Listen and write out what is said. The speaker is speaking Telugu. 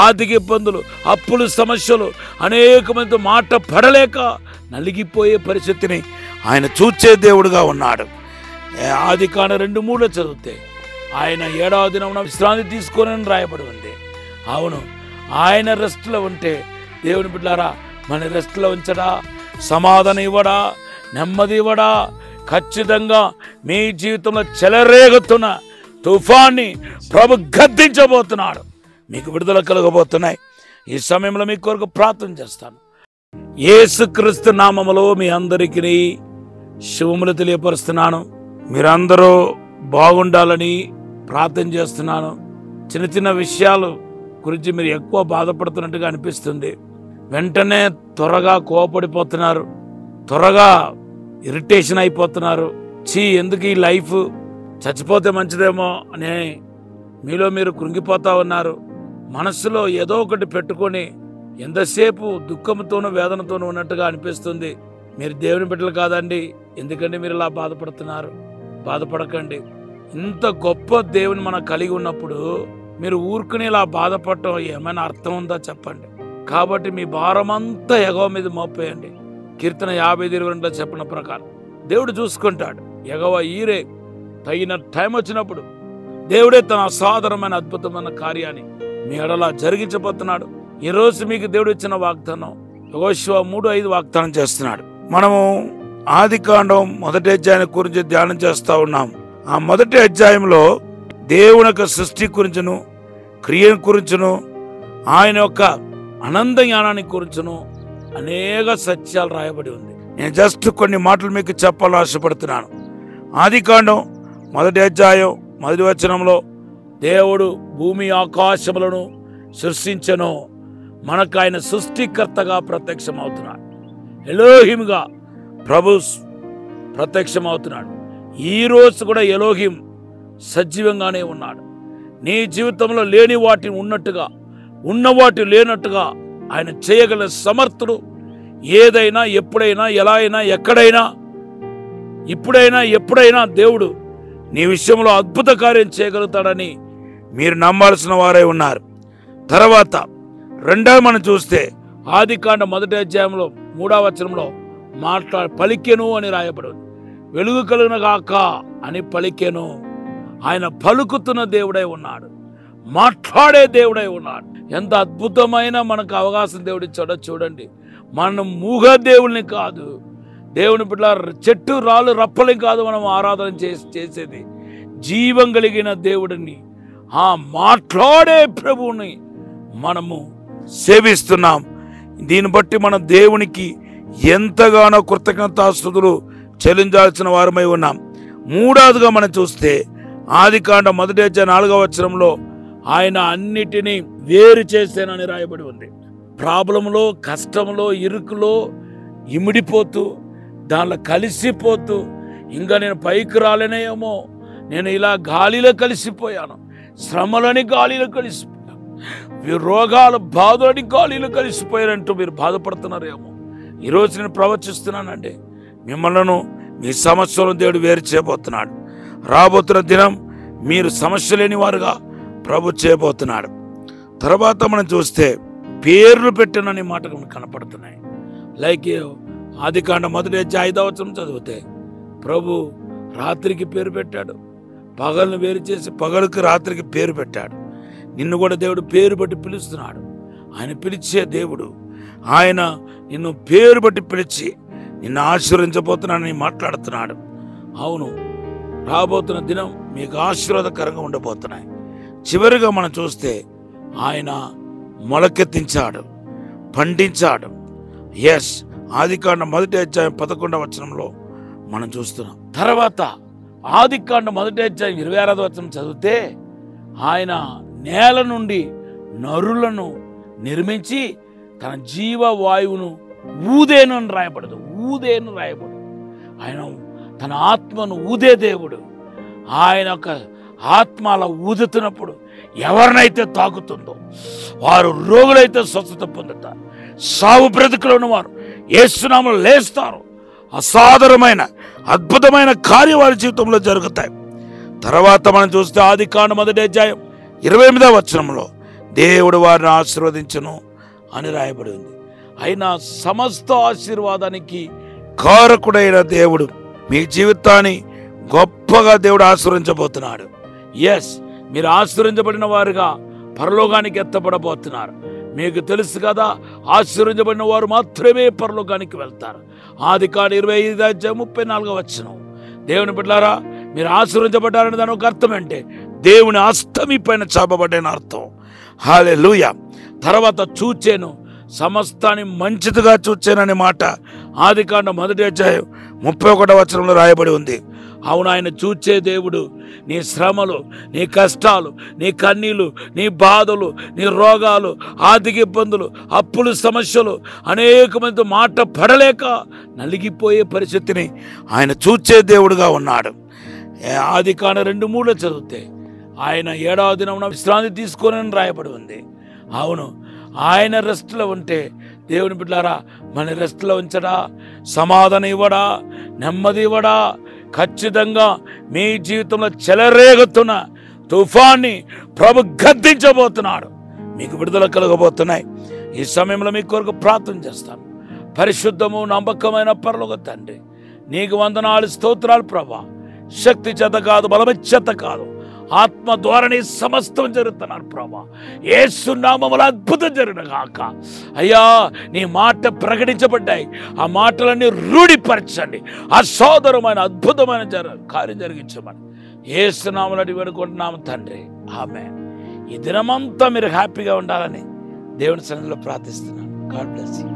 ఆర్థిక ఇబ్బందులు, అప్పులు, సమస్యలు, అనేక మంది మాట పడలేక నలిగిపోయే పరిస్థితిని ఆయన చూచే దేవుడుగా ఉన్నాడు. ఆదికాండం 2:3 చదివితే ఆయన 7వ దినమున విశ్రాంతి తీసుకొని రాయబడి ఉంది. అవును, ఆయన రెస్ట్లో ఉంటే దేవుని బిడ్డలారా మన రెస్ట్లో ఉంచడా, సమాధానం ఇవ్వడా, నెమ్మది ఇవ్వడా? ఖచ్చితంగా మీ జీవితంలో చెలరేగుతున్న తుఫాన్ని ప్రభు గద్దించబోతున్నాడు. మీకు విడుదల కలగబోతున్నాయి. ఈ సమయంలో మీ కొరకు ప్రార్థన చేస్తాను. యేసుక్రీస్తు నామములో మీ అందరికీ శుభములు తెలియపరుస్తున్నాను. మీరందరూ బాగుండాలని ప్రార్థన చేస్తున్నాను. చిన్న చిన్న విషయాలు గురించి మీరు ఎక్కువ బాధపడుతున్నట్టుగా అనిపిస్తుంది. వెంటనే త్వరగా కోపడిపోతున్నారు, త్వరగా ఇరిటేషన్ అయిపోతున్నారు. ఎందుకు ఈ లైఫ్, చచ్చిపోతే మంచిదేమో అని మీలో మీరు కృంగిపోతూ ఉన్నారు. మనస్సులో ఏదో ఒకటి పెట్టుకొని ఎంతసేపు దుఃఖంతోనూ వేదనతోనూ ఉన్నట్టుగా అనిపిస్తుంది. మీరు దేవుని బిడ్డలు కాదండి, ఎందుకంటే మీరు ఇలా బాధపడుతున్నారు? బాధపడకండి. ఇంత గొప్ప దేవుని మనం కలిగి ఉన్నప్పుడు మీరు ఊరుకుని ఇలా బాధపడటం ఏమైనా అర్థం ఉందా చెప్పండి. కాబట్టి మీ భారమంతా ఎగవ మీద మోపేయండి. కీర్తన 50:22 చెప్పిన ప్రకారం దేవుడు చూసుకుంటాడు. ఎగవ ఈరే తగిన టైం వచ్చినప్పుడు దేవుడే తన అసాధారణమైన అద్భుతమైన కార్యాన్ని మీ ఎడలా జరిగించబోతున్నాడు. ఈరోజు మీకు దేవుడు ఇచ్చిన వాగ్దానం యెహోషువ 3:5 వాగ్దానం చేస్తున్నాడు. మనము ఆదికాండం 1వ అధ్యాయం గురించి ధ్యానం చేస్తూ ఉన్నాం. ఆ 1వ అధ్యాయంలో దేవుని యొక్క సృష్టి గురించును, క్రియ గురించును, ఆయన యొక్క అనంత జ్ఞానాన్ని గురించును అనేక సత్యాలు రాయబడి ఉంది. నేను జస్ట్ కొన్ని మాటలు మీకు చెప్పాలని ఆశపడుతున్నాను. ఆదికాండం 1వ అధ్యాయం 1వ వచనంలో దేవుడు భూమి ఆకాశములను సృష్టించెను. మనకు ఆయన సృష్టికర్తగా ప్రత్యక్షమవుతున్నాడు. ఎలోహింగా ప్రభు ప్రత్యక్షమవుతున్నాడు. ఈరోజు కూడా ఎలోహిం సజీవంగానే ఉన్నాడు. నీ జీవితంలో లేని వాటిని ఉన్నట్టుగా, ఉన్న వాటి లేనట్టుగా ఆయన చేయగల సమర్థుడు. ఏదైనా, ఎప్పుడైనా, ఎలా అయినా, ఎక్కడైనా, ఇప్పుడైనా, ఎప్పుడైనా దేవుడు నీ విషయంలో అద్భుత కార్యం చేయగలుగుతాడని మీరు నమ్మాల్సిన వారే ఉన్నారు. తర్వాత రెండవ మనం చూస్తే ఆదికాండం 1వ అధ్యాయంలో 3వ వచనంలో పలికెను అని రాయబడి, వెలుగు కలుగున గాక అని పలికెను. ఆయన పలుకుతున్న దేవుడై ఉన్నాడు, మాట్లాడే దేవుడై ఉన్నాడు. ఎంత అద్భుతమైన మనకు అవకాశం దేవుడిచ్చాడో చూడండి. మనం మూగ దేవుల్ని కాదు, దేవుని బిడ్డ చెట్టు రాళ్ళు రప్పని కాదు మనం ఆరాధన చేసేది, జీవం కలిగిన దేవుడిని, ఆ మాట్లాడే ప్రభువుని మనము సేవిస్తున్నాం. దీన్ని బట్టి మనం దేవునికి ఎంతగానో కృతజ్ఞతాస్తుతులు చెల్లించాల్సిన వారమై ఉన్నాం. మూడవదిగా మనం చూస్తే ఆదికాండం 1వ అధ్యాయం 4వ వచనంలో ఆయన అన్నిటినీ వేరు చేసేనని రాయబడి ఉంది. ప్రాబ్లంలో, కష్టంలో, ఇరుకులో ఇమిడిపోతూ, దానిలో కలిసిపోతూ, ఇంకా నేను పైకి రాలేనేమో, నేను ఇలా గాలిలో కలిసిపోయాను, శ్రమలని గాలిలో కలిసిపోయాను, రోగాల బాధలని గాలిలో కలిసిపోయారంటూ మీరు బాధపడుతున్నారేమో. ఈరోజు నేను ప్రవచిస్తున్నానండి, మిమ్మల్ని మీ సమస్యలను దేవుడు వేరు చేయబోతున్నాడు. రాబోతున్న దినం మీరు సమస్య లేని వారుగా ప్రభు చేయబోతున్నాడు. తర్వాత మనం చూస్తే పేర్లు పెట్టనని మాటలు కనపడుతున్నాయి. లైక్ ఆదికాండం 1వ అధ్యాయం 5వ వచనం చదివితే ప్రభు రాత్రికి పేరు పెట్టాడు, పగలను వేరు చేసి పగలుకి రాత్రికి పేరు పెట్టాడు. నిన్ను కూడా దేవుడు పేరు బట్టి పిలుస్తున్నాడు. ఆయన పిలిచే దేవుడు. ఆయన నిన్ను పేరు బట్టి పిలిచి నిన్ను ఆశీర్వదించబోతున్నానని మాట్లాడుతున్నాడు. అవును, రాబోతున్న దినం మీకు ఆశీర్వాదకరంగా ఉండబోతున్నాయి. చివరిగా మనం చూస్తే ఆయన మొలకెత్తించాడు, పండించాడు. ఎస్, ఆదికాండం 1వ అధ్యాయం 11వ వచనంలో మనం చూస్తున్నాం. తర్వాత ఆదికాండం 1వ అధ్యాయం 26వ వచనం చదివితే ఆయన నేల నుండి నరులను నిర్మించి తన జీవవాయువును ఊదేను అని రాయబడదు, ఊదేను రాయబడదు. ఆయన తన ఆత్మను ఊదే దేవుడు. ఆయన యొక్క ఆత్మ అలా ఊదుతున్నప్పుడు ఎవరినైతే తాకుతుందో వారు రోగులైతే స్వస్థత పొందుతారు, సావు బ్రతుకులో ఉన్నవారు యేసు నామములో లేస్తారు. అసాధారణమైన అద్భుతమైన కార్యం వారి జీవితంలో జరుగుతాయి. తర్వాత మనం చూస్తే ఆదికాండం 1వ అధ్యాయం 28వ వచనంలో దేవుడు వారిని ఆశీర్వదించును అని రాయబడి ఉంది. అయినా సమస్త ఆశీర్వాదానికి కారకుడైన దేవుడు మీ జీవితాన్ని గొప్పగా దేవుడు ఆశీర్వదించబోతున్నాడు. ఎస్, మీరు ఆశీర్వదించబడిన వారుగా పరలోకానికి ఎత్తబడబోతున్నారు. మీకు తెలుసు కదా, ఆశీర్వదించబడిన వారు మాత్రమే పరలోకానికి వెళ్తారు. ఆదికాండం 25:34 దేవుని బిడ్డలారా, మీరు ఆశీర్వదించబడ్డారని దాని ఒక అర్థం అంటే దేవుని హస్తం మీ పైన చాపబడ్డని అర్థం. హల్లెలూయా. తర్వాత చూచాను, సమస్తాన్ని మంచిదిగా చూచాననే మాట ఆదికాండం 1:31 రాయబడి ఉంది. అవును, ఆయన చూచే దేవుడు నీ శ్రమలు, నీ కష్టాలు, నీ కన్నీళ్ళు, నీ బాధలు, నీ రోగాలు, ఆర్థిక ఇబ్బందులు, అప్పులు, సమస్యలు, అనేక మంది మాట పడలేక నలిగిపోయే పరిస్థితిని ఆయన చూచే దేవుడుగా ఉన్నాడు. ఆదికాండం 2:3 చదివితే ఆయన 7వ దినమున విశ్రాంతి తీసుకోనని రాయబడి ఉంది. అవును, ఆయన రెస్ట్లో ఉంటే దేవుని బిడ్డలారా, మన రెస్ట్లో ఉంచడా, సమాధానం ఇవ్వడా, నెమ్మది ఇవ్వడా? ఖచ్చితంగా మీ జీవితంలో చెలరేగుతున్న తుఫాన్ని ప్రభు గద్దించబోతున్నాడు. మీకు విడుదల కలగబోతున్నాయి. ఈ సమయంలో మీ కొరకు ప్రార్థన చేస్తాను. పరిశుద్ధము నమ్మకమైన పరలోక తండ్రి, నీకు వందనాలు, స్తోత్రాలు ప్రభా. శక్తి చేత కాదు, బలమ చేత కాదు, ఆత్మ ద్వారానే సమస్తం జరుగుతున్నారు ప్రభా. యేసు నామములో అద్భుతం జరిగిన గాక. అయ్యా, నీ మాట ప్రకటించబడ్డాయి, ఆ మాటలన్నీ రూఢిపరచండి. అసాధారణమైన అద్భుతమైన కార్యం జరిగించమని యేసు నామములో వేడుకుంటున్నాము తండ్రి, ఆమేన్. ఈ దినమంతా మీరు హ్యాపీగా ఉండాలని దేవుని సన్నిధిలో ప్రార్థిస్తున్నాను. God bless you.